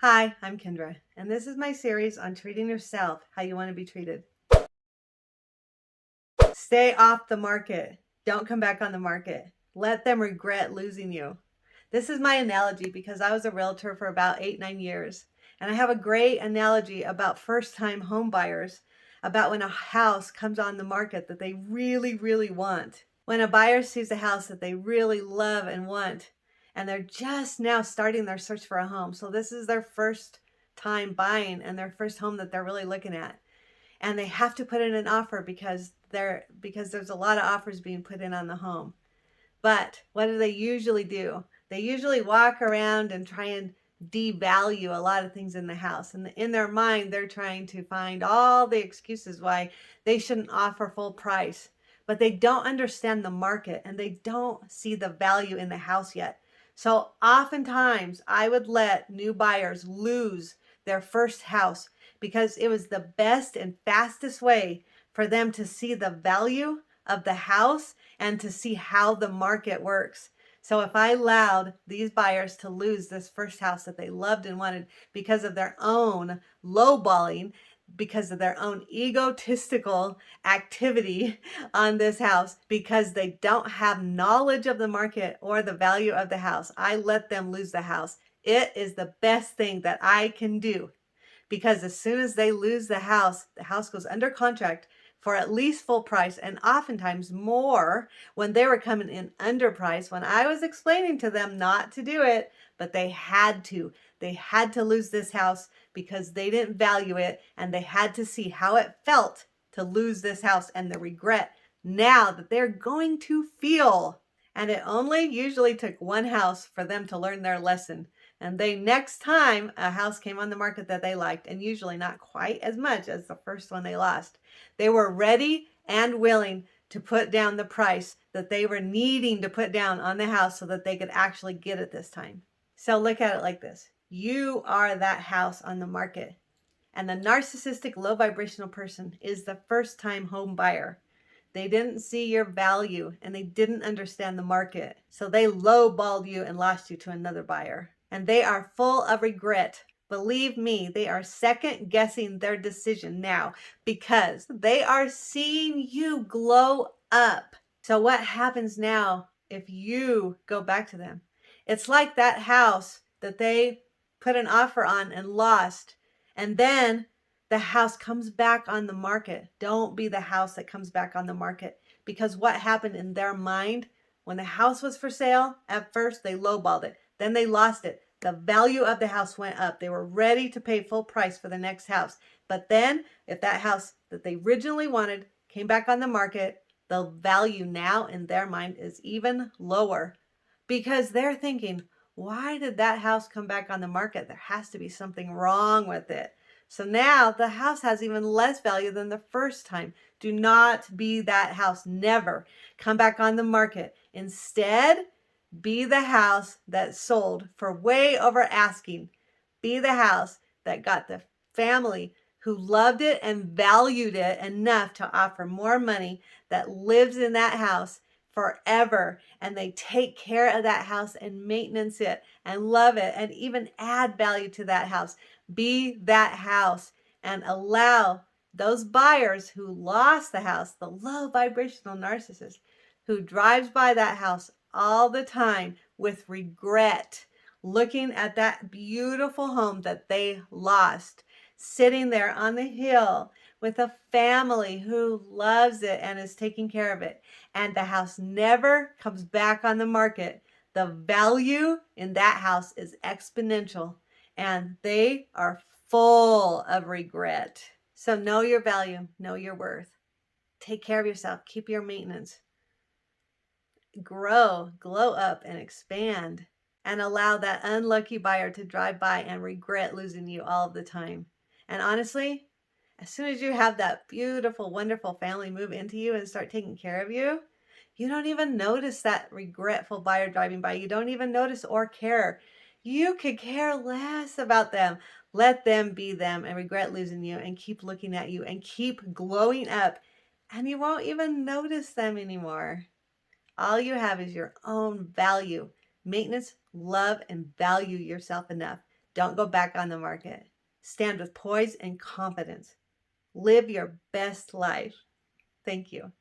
Hi, I'm Kendra, and this is my series on treating yourself how you want to be treated. Stay off the market. Don't come back on the market. Let them regret losing you. This is my analogy because I was a realtor for about 8-9 years, and I have a great analogy about first-time home buyers, about when a house comes on the market that they really, really want. When a buyer sees a house that they really love and want, and they're just now starting their search for a home. So this is their first time buying and their first home that they're really looking at. And they have to put in an offer because there's a lot of offers being put in on the home. But what do they usually do? They usually walk around and try and devalue a lot of things in the house. And in their mind, they're trying to find all the excuses why they shouldn't offer full price. But they don't understand the market and they don't see the value in the house yet. So oftentimes I would let new buyers lose their first house because it was the best and fastest way for them to see the value of the house and to see how the market works. So if I allowed these buyers to lose this first house that they loved and wanted because of their own lowballing, because of their own egotistical activity on this house, because they don't have knowledge of the market or the value of the house, I let them lose the house. It is the best thing that I can do, because as soon as they lose the house goes under contract for at least full price, and oftentimes more when they were coming in under price when I was explaining to them not to do it, but they had to. They had to lose this house because they didn't value it, and they had to see how it felt to lose this house and the regret now that they're going to feel. And it only usually took one house for them to learn their lesson. And they next time a house came on the market that they liked, and usually not quite as much as the first one they lost, they were ready and willing to put down the price that they were needing to put down on the house so that they could actually get it this time. So look at it like this. You are that house on the market. And the narcissistic low vibrational person is the first time home buyer. They didn't see your value and they didn't understand the market. So they lowballed you and lost you to another buyer. And they are full of regret. Believe me, they are second guessing their decision now because they are seeing you glow up. So what happens now if you go back to them? It's like that house that they put an offer on and lost, and then the house comes back on the market. Don't be the house that comes back on the market, because what happened in their mind when the house was for sale, at first they lowballed it, then they lost it. The value of the house went up. They were ready to pay full price for the next house. But then if that house that they originally wanted came back on the market, the value now in their mind is even lower, because they're thinking, why did that house come back on the market? There has to be something wrong with it. So now the house has even less value than the first time. Do not be that house. Never come back on the market. Instead, be the house that sold for way over asking. Be the house that got the family who loved it and valued it enough to offer more money, that lives in that house forever, and they take care of that house and maintenance it and love it and even add value to that house. Be that house and allow those buyers who lost the house, the low vibrational narcissist who drives by that house all the time with regret, looking at that beautiful home that they lost, sitting there on the hill with a family who loves it and is taking care of it, and the house never comes back on the market, the value in that house is exponential, and they are full of regret. So know your value, know your worth. Take care of yourself, keep your maintenance. Grow, glow up, and expand, and allow that unlucky buyer to drive by and regret losing you all of the time. And honestly, as soon as you have that beautiful, wonderful family move into you and start taking care of you, you don't even notice that regretful buyer driving by. You don't even notice or care. You could care less about them. Let them be them and regret losing you and keep looking at you and keep glowing up, and you won't even notice them anymore. All you have is your own value. Maintenance, love, and value yourself enough. Don't go back on the market. Stand with poise and confidence. Live your best life. Thank you.